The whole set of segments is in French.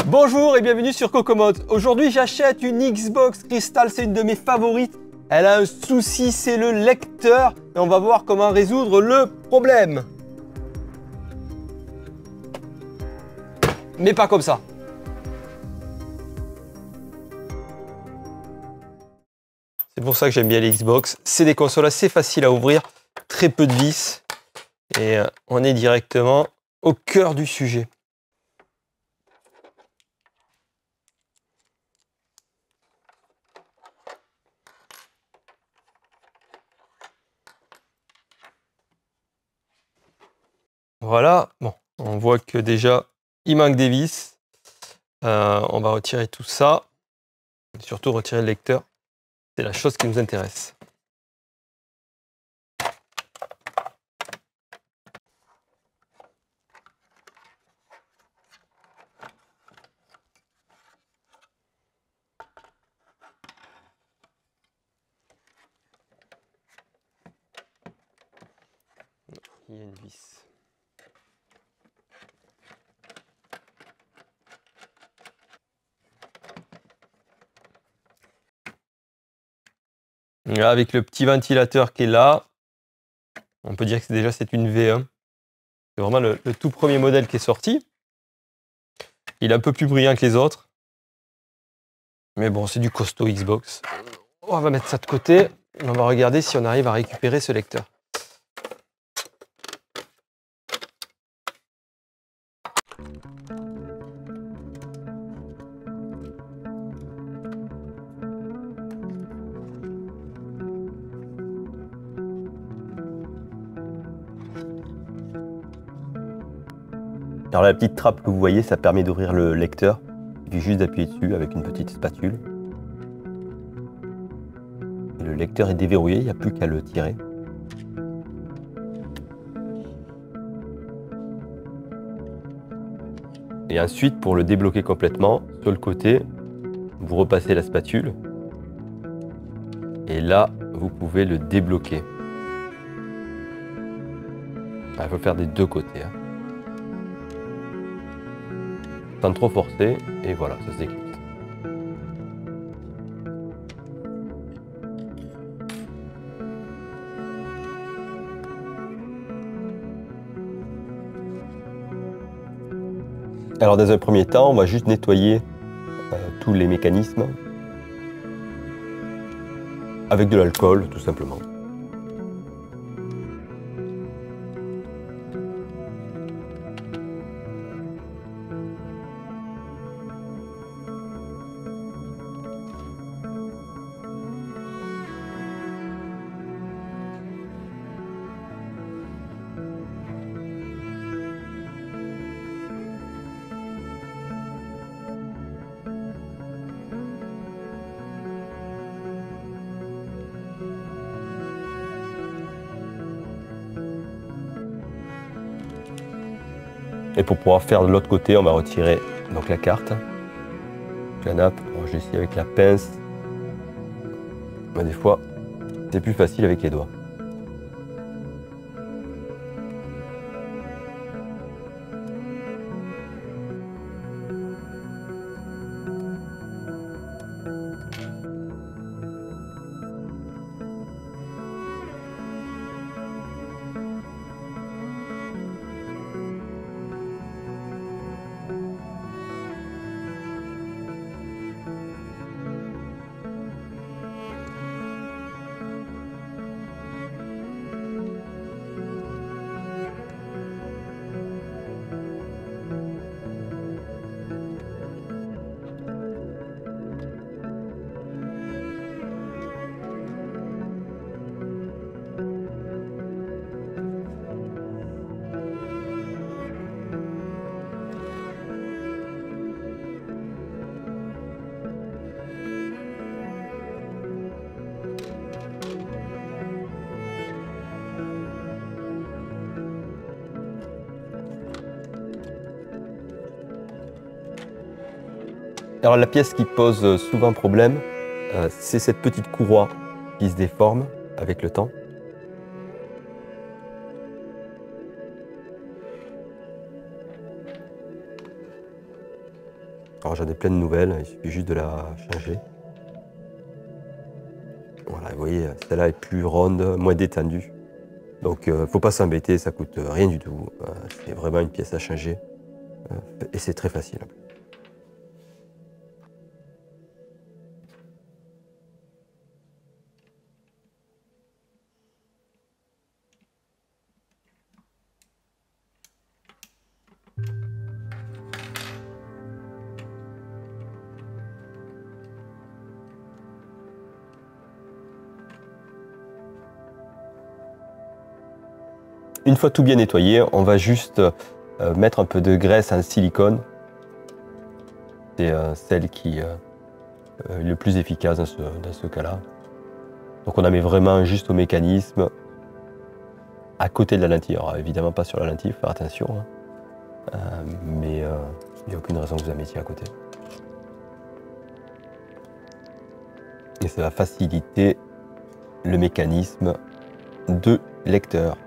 Bonjour et bienvenue sur Cocomode. Aujourd'hui j'achète une Xbox Crystal, c'est une de mes favorites. Elle a un souci, c'est le lecteur. Et on va voir comment résoudre le problème. Mais pas comme ça. C'est pour ça que j'aime bien les Xbox. C'est des consoles assez faciles à ouvrir, très peu de vis. Et on est directement au cœur du sujet. Voilà, bon, on voit que déjà il manque des vis. On va retirer tout ça. Surtout retirer le lecteur. C'est la chose qui nous intéresse. Il y a une vis. Là, avec le petit ventilateur qui est là, on peut dire que c'est une V1. C'est vraiment le tout premier modèle qui est sorti. Il est un peu plus brillant que les autres. Mais bon, c'est du costaud Xbox. On va mettre ça de côté. On va regarder si on arrive à récupérer ce lecteur. Alors la petite trappe que vous voyez, ça permet d'ouvrir le lecteur. Il suffit juste d'appuyer dessus avec une petite spatule. Et le lecteur est déverrouillé, il n'y a plus qu'à le tirer. Et ensuite, pour le débloquer complètement, sur le côté, vous repassez la spatule. Et là, vous pouvez le débloquer. Il faut le faire des deux côtés. Sans trop forcer, et voilà, ça se déclipse. Alors dans un premier temps, on va juste nettoyer tous les mécanismes avec de l'alcool, tout simplement. Et pour pouvoir faire de l'autre côté, on va retirer donc la carte, la nappe. J'ai essayé avec la pince, mais des fois c'est plus facile avec les doigts. Alors la pièce qui pose souvent problème, c'est cette petite courroie qui se déforme avec le temps. Alors j'en ai plein de nouvelles, il suffit juste de la changer. Voilà, vous voyez, celle-là est plus ronde, moins détendue. Donc faut pas s'embêter, ça coûte rien du tout. C'est vraiment une pièce à changer. Et c'est très facile. Une fois tout bien nettoyé, on va juste mettre un peu de graisse en silicone. C'est celle qui est le plus efficace dans ce cas-là. Donc on la met vraiment juste au mécanisme, à côté de la lentille. Alors évidemment pas sur la lentille, il faut faire attention. Hein. Mais il n'y a aucune raison que vous la mettiez à côté. Et ça va faciliter le mécanisme de lecteur.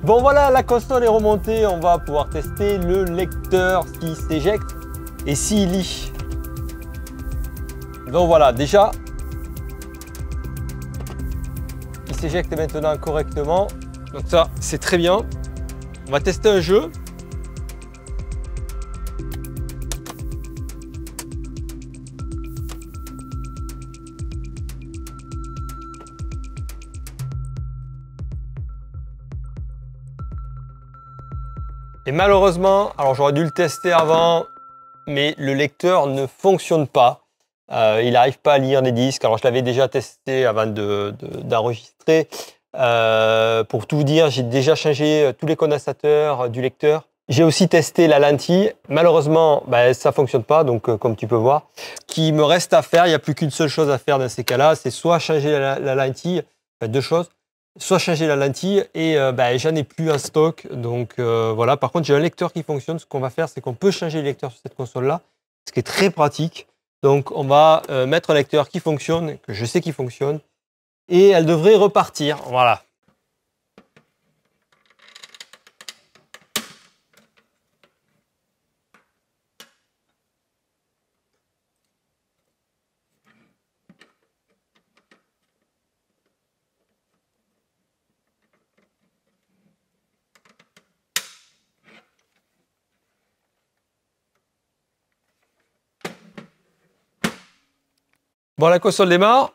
Bon voilà, la console est remontée, on va pouvoir tester le lecteur s'il s'éjecte et s'il lit. Donc voilà, déjà, il s'éjecte maintenant correctement. Donc ça, c'est très bien. On va tester un jeu. Et malheureusement, alors j'aurais dû le tester avant, mais le lecteur ne fonctionne pas. Il n'arrive pas à lire les disques. Alors je l'avais déjà testé avant d'enregistrer. Pour tout vous dire, j'ai déjà changé tous les condensateurs du lecteur. J'ai aussi testé la lentille. Malheureusement, ça ne fonctionne pas, donc comme tu peux voir. Qu'il me reste à faire, il n'y a plus qu'une seule chose à faire dans ces cas-là, c'est soit changer la lentille, enfin deux choses, soit changer la lentille et j'en ai plus en stock. Donc voilà, par contre j'ai un lecteur qui fonctionne. Ce qu'on va faire, c'est qu'on peut changer le lecteur sur cette console-là, ce qui est très pratique. Donc on va mettre un lecteur qui fonctionne, que je sais qu'il fonctionne, et elle devrait repartir. Voilà. Bon, la console démarre.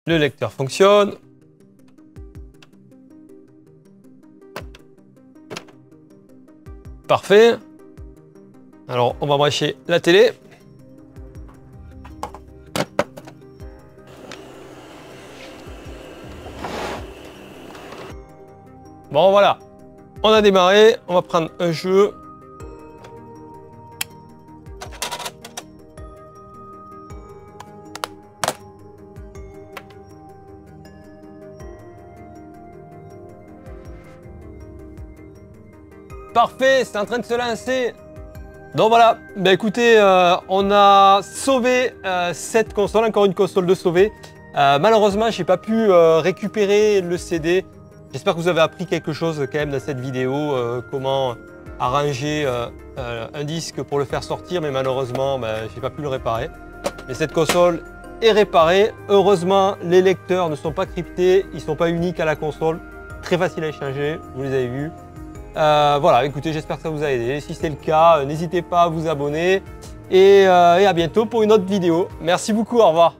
Le lecteur fonctionne. Parfait. Alors, on va brancher la télé. Bon, voilà. On a démarré. On va prendre un jeu. Parfait, c'est en train de se lancer. Donc voilà, écoutez, on a sauvé cette console, encore une console de sauver. Malheureusement, je n'ai pas pu récupérer le CD. J'espère que vous avez appris quelque chose quand même dans cette vidéo, comment arranger un disque pour le faire sortir, mais malheureusement, je n'ai pas pu le réparer. Mais cette console est réparée. Heureusement, les lecteurs ne sont pas cryptés, ils ne sont pas uniques à la console. Très facile à échanger, vous les avez vus. Voilà, écoutez, j'espère que ça vous a aidé. Si c'est le cas, n'hésitez pas à vous abonner et à bientôt pour une autre vidéo. Merci beaucoup, au revoir.